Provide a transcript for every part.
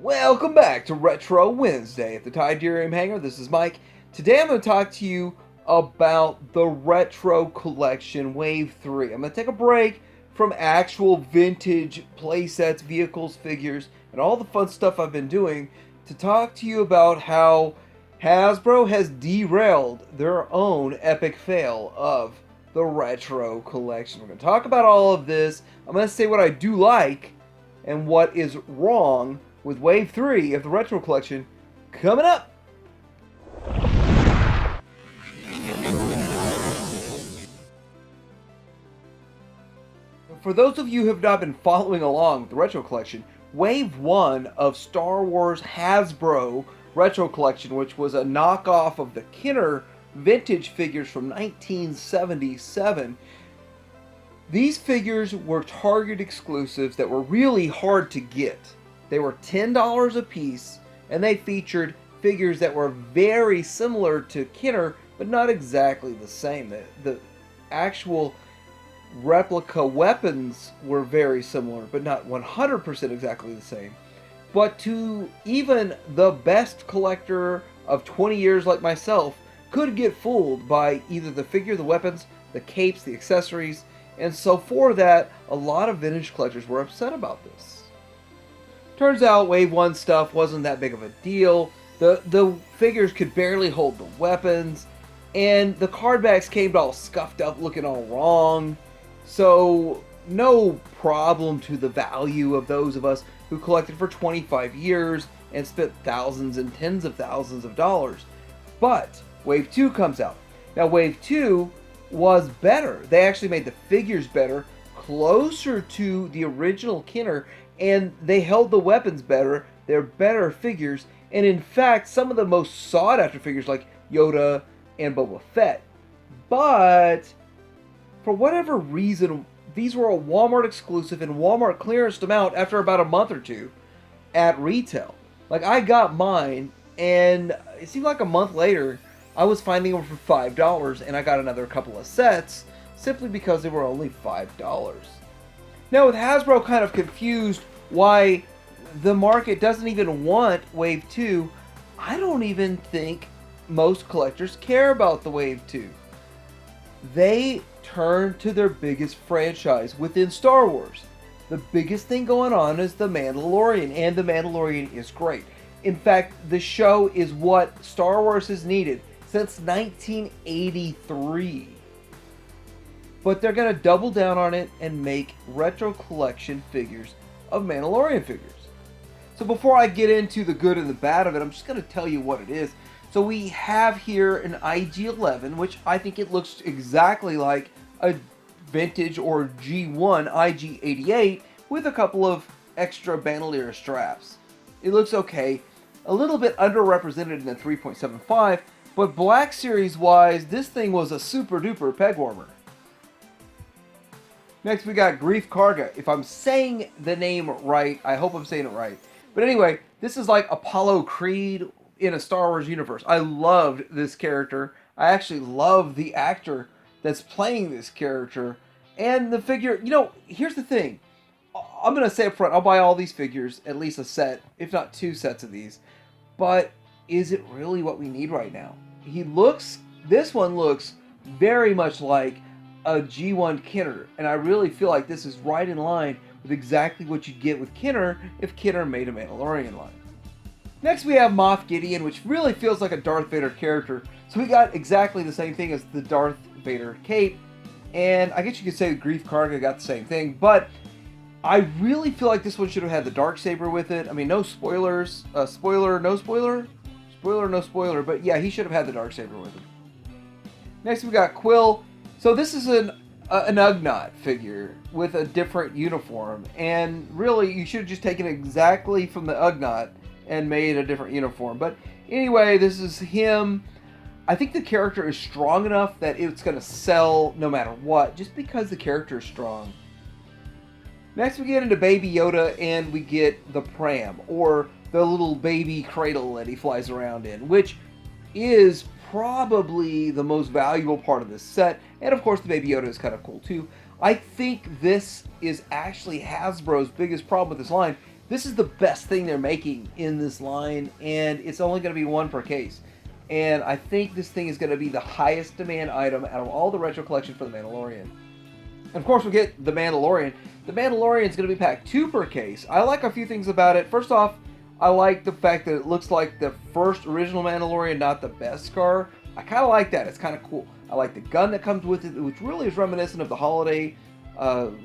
Welcome back to Retro Wednesday at the Tidarium Hangar. This is Mike. Today I'm going to talk to you about the Retro Collection Wave 3. I'm going to take a break from actual vintage playsets, vehicles, figures, and all the fun stuff I've been doing to talk to you about how Hasbro has derailed their own epic fail of the Retro Collection. We're going to talk about all of this. I'm going to say what I do like and what is wrong with Wave 3 of the Retro Collection coming up. For those of you who have not been following along with the Retro Collection, Wave 1 of Star Wars Hasbro Retro Collection, which was a knockoff of the Kenner vintage figures from 1977, these figures were Target exclusives that were really hard to get. They were $10 a piece, and they featured figures that were very similar to Kenner, but not exactly the same. The actual replica weapons were very similar, but not 100% exactly the same. But to even the best collector of 20 years like myself could get fooled by either the figure, the weapons, the capes, the accessories, and so for that, a lot of vintage collectors were upset about this. Turns out Wave 1 stuff wasn't that big of a deal. The figures could barely hold the weapons, and the card backs came all scuffed up, looking all wrong. So, no problem to the value of those of us who collected for 25 years and spent thousands and tens of thousands of dollars. But Wave 2 comes out. Now, Wave 2 was better. They actually made the figures better, closer to the original Kenner, and they held the weapons better. They're better figures, and in fact, some of the most sought-after figures like Yoda and Boba Fett. But for whatever reason, these were a Walmart exclusive, and Walmart clearanced them out after about a month or two at retail. Like, I got mine, and it seemed like a month later, I was finding them for $5, and I got another couple of sets simply because they were only $5. Now, with Hasbro kind of confused why the market doesn't even want Wave 2, I don't even think most collectors care about the Wave 2. They turn to their biggest franchise within Star Wars. The biggest thing going on is The Mandalorian, and The Mandalorian is great. In fact, the show is what Star Wars has needed since 1983. But they're going to double down on it and make Retro Collection figures of Mandalorian figures. So before I get into the good and the bad of it, I'm just going to tell you what it is. So we have here an IG-11, which I think it looks exactly like a vintage or G1 IG-88 with a couple of extra bandolier straps. It looks okay. A little bit underrepresented in the 3.75, but Black Series wise, this thing was a super duper peg warmer. Next we got Greef Karga. If I'm saying the name right, I hope I'm saying it right. But anyway, this is like Apollo Creed in a Star Wars universe. I loved this character. I actually love the actor that's playing this character. And the figure, here's the thing. I'm going to say up front, I'll buy all these figures, at least a set, if not two sets of these. But is it really what we need right now? This one looks very much like a G1 Kenner, and I really feel like this is right in line with exactly what you'd get with Kenner if Kenner made a Mandalorian line. Next we have Moff Gideon, which really feels like a Darth Vader character. So we got exactly the same thing as the Darth Vader cape, and I guess you could say Greef Karga got the same thing, but I really feel like this one should have had the Darksaber with it. I mean, no spoilers. Spoiler, no spoiler? Spoiler, no spoiler. But yeah, he should have had the Darksaber with him. Next we got Quill. So this is an Ugnaught figure with a different uniform. And really, you should have just taken exactly from the Ugnaught and made a different uniform. But anyway, this is him. I think the character is strong enough that it's going to sell no matter what, just because the character is strong. Next we get into Baby Yoda, and we get the pram, or the little baby cradle that he flies around in, which is probably the most valuable part of this set. And of course the Baby Yoda is kind of cool too. I think this is actually Hasbro's biggest problem with this line. This is the best thing they're making in this line, and it's only going to be one per case. And I think this thing is going to be the highest demand item out of all the retro collection for the Mandalorian. And of course, we get the Mandalorian. The Mandalorian is going to be packed 2 per case. I like a few things about it. First off, I like the fact that it looks like the first original Mandalorian, not the Beskar. I kind of like that. It's kind of cool. I like the gun that comes with it, which really is reminiscent of the holiday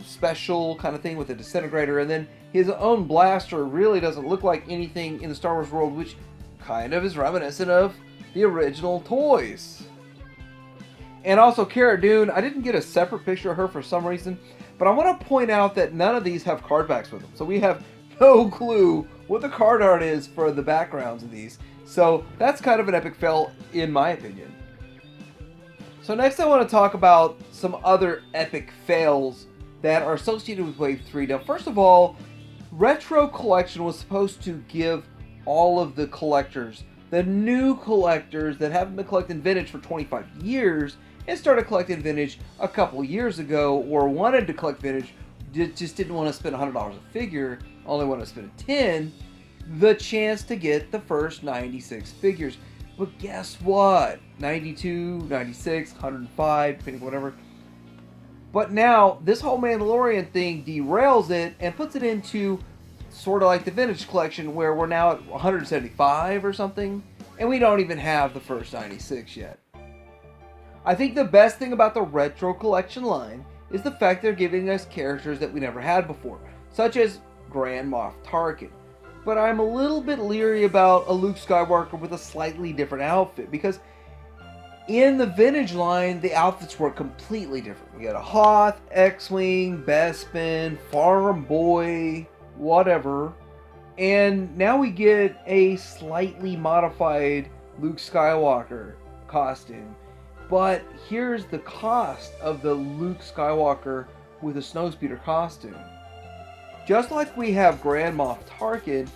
special kind of thing with the disintegrator. And then his own blaster really doesn't look like anything in the Star Wars world, which kind of is reminiscent of the original toys. And also Cara Dune, I didn't get a separate picture of her for some reason, but I want to point out that none of these have card backs with them. So we have no clue what the card art is for the backgrounds of these. So that's kind of an epic fail in my opinion. So next I want to talk about some other epic fails that are associated with Wave 3. Now first of all, Retro Collection was supposed to give all of the collectors, the new collectors that haven't been collecting vintage for 25 years and started collecting vintage a couple years ago or wanted to collect vintage, just didn't want to spend $100 a figure, only wanted to spend $10, the chance to get the first 96 figures. But guess what? 92, 96, 105, depending whatever. But now, this whole Mandalorian thing derails it and puts it into sort of like the vintage collection where we're now at 175 or something, and we don't even have the first 96 yet. I think the best thing about the Retro Collection line is the fact they're giving us characters that we never had before, such as Grand Moff Tarkin. But I'm a little bit leery about a Luke Skywalker with a slightly different outfit, because in the vintage line, the outfits were completely different. We had a Hoth, X-Wing, Bespin, Farm Boy, whatever. And now we get a slightly modified Luke Skywalker costume. But here's the cost of the Luke Skywalker with a Snowspeeder costume. Just like we have Grand Moff Tarkin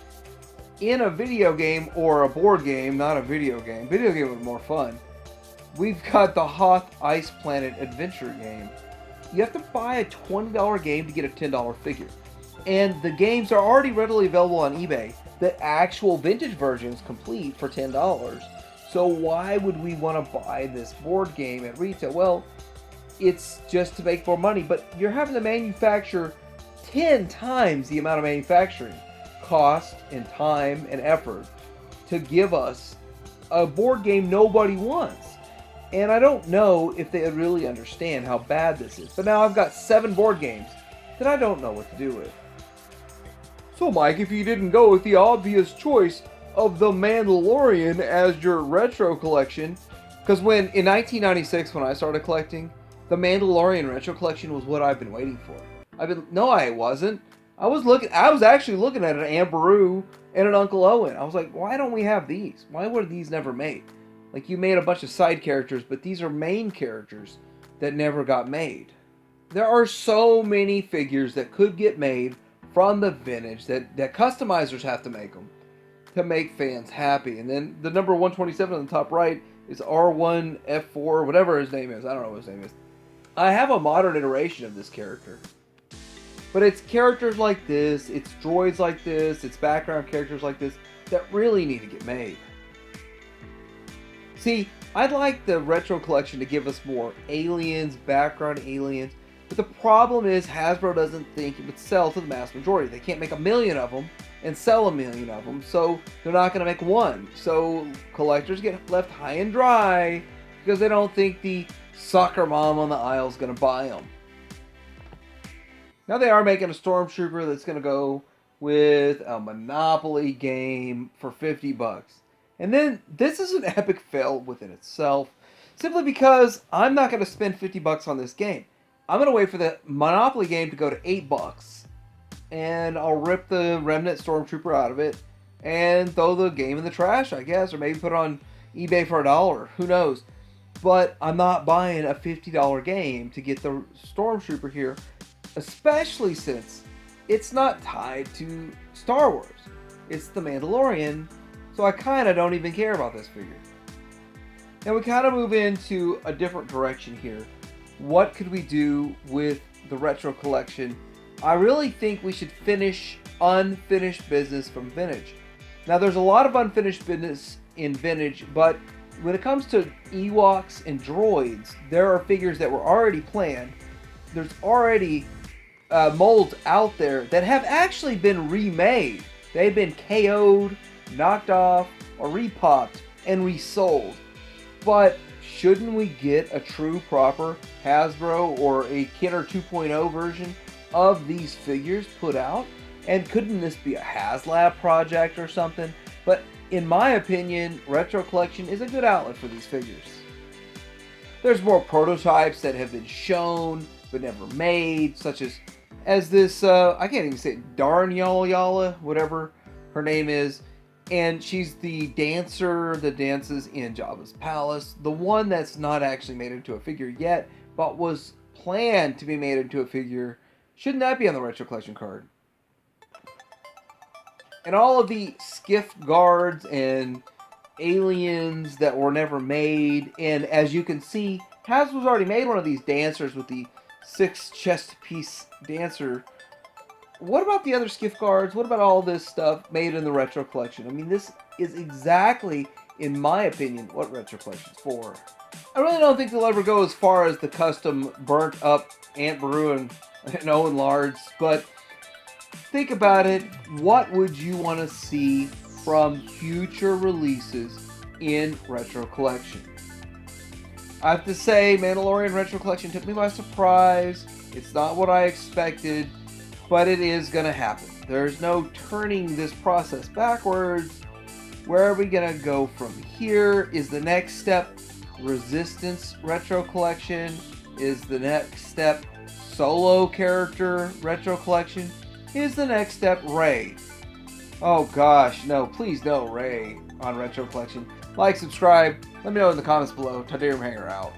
in a video game or a board game, not a video game. Video game was more fun. We've got the Hoth Ice Planet adventure game. You have to buy a $20 game to get a $10 figure. And the games are already readily available on eBay. The actual vintage version is complete for $10. So why would we want to buy this board game at retail? Well, it's just to make more money, but you're having to manufacture 10 times the amount of manufacturing cost and time and effort to give us a board game nobody wants. And I don't know if they really understand how bad this is. But now I've got 7 board games that I don't know what to do with. So Mike, if you didn't go with the obvious choice of the Mandalorian as your retro collection, because in 1996 when I started collecting, the Mandalorian retro collection was what I've been waiting for. No, I wasn't. I was actually looking at an Aunt Beru and an Uncle Owen. I was like, why don't we have these? Why were these never made? Like, you made a bunch of side characters, but these are main characters that never got made. There are so many figures that could get made from the vintage that customizers have to make them to make fans happy. And then the number 127 on the top right is R1F4, whatever his name is. I don't know what his name is. I have a modern iteration of this character. But it's characters like this, it's droids like this, it's background characters like this that really need to get made. See, I'd like the retro collection to give us more aliens, background aliens, but the problem is Hasbro doesn't think it would sell to the mass majority. They can't make 1 million of them and sell 1 million of them, so they're not going to make one. So collectors get left high and dry because they don't think the soccer mom on the aisle is going to buy them. Now they are making a Stormtrooper that's going to go with a Monopoly game for $50. And then this is an epic fail within itself, simply because I'm not going to spend $50 on this game. I'm going to wait for the Monopoly game to go to $8, and I'll rip the Remnant Stormtrooper out of it and throw the game in the trash, I guess, or maybe put it on eBay for $1. Who knows? But I'm not buying a $50 game to get the Stormtrooper here, especially since it's not tied to Star Wars. It's the Mandalorian, so I kind of don't even care about this figure. Now we kind of move into a different direction here. What could we do with the retro collection? I really think we should finish unfinished business from Vintage. Now, there's a lot of unfinished business in Vintage, but when it comes to Ewoks and droids, there are figures that were already planned. There's already molds out there that have actually been remade. They've been KO'd, knocked off, or repopped and resold. But shouldn't we get a true proper Hasbro or a Kenner 2.0 version of these figures put out? And couldn't this be a HasLab project or something? But in my opinion, Retro Collection is a good outlet for these figures. There's more prototypes that have been shown but never made, such as this, I can't even say it, Yala, whatever her name is. And she's the dancer that dances in Jabba's palace. The one that's not actually made into a figure yet, but was planned to be made into a figure. Shouldn't that be on the Retro Collection card? And all of the skiff guards and aliens that were never made. And as you can see, Hasbro's already made one of these dancers with the 6 chest piece dancer. What about the other skiff guards? What about all this stuff made in the Retro Collection? I mean, this is exactly, in my opinion, what Retro Collection's for. I really don't think they'll ever go as far as the custom burnt up Aunt Beru and Owen Lards, but think about it. What would you want to see from future releases in Retro Collection? I have to say, Mandalorian Retro Collection took me by surprise. It's not what I expected, but it is going to happen. There's no turning this process backwards. Where are we going to go from here? Is the next step Resistance Retro Collection? Is the next step Solo Character Retro Collection? Is the next step Rey? Oh gosh, no, please no Rey on Retro Collection. Like, subscribe, let me know in the comments below. Tadarium Hanger out.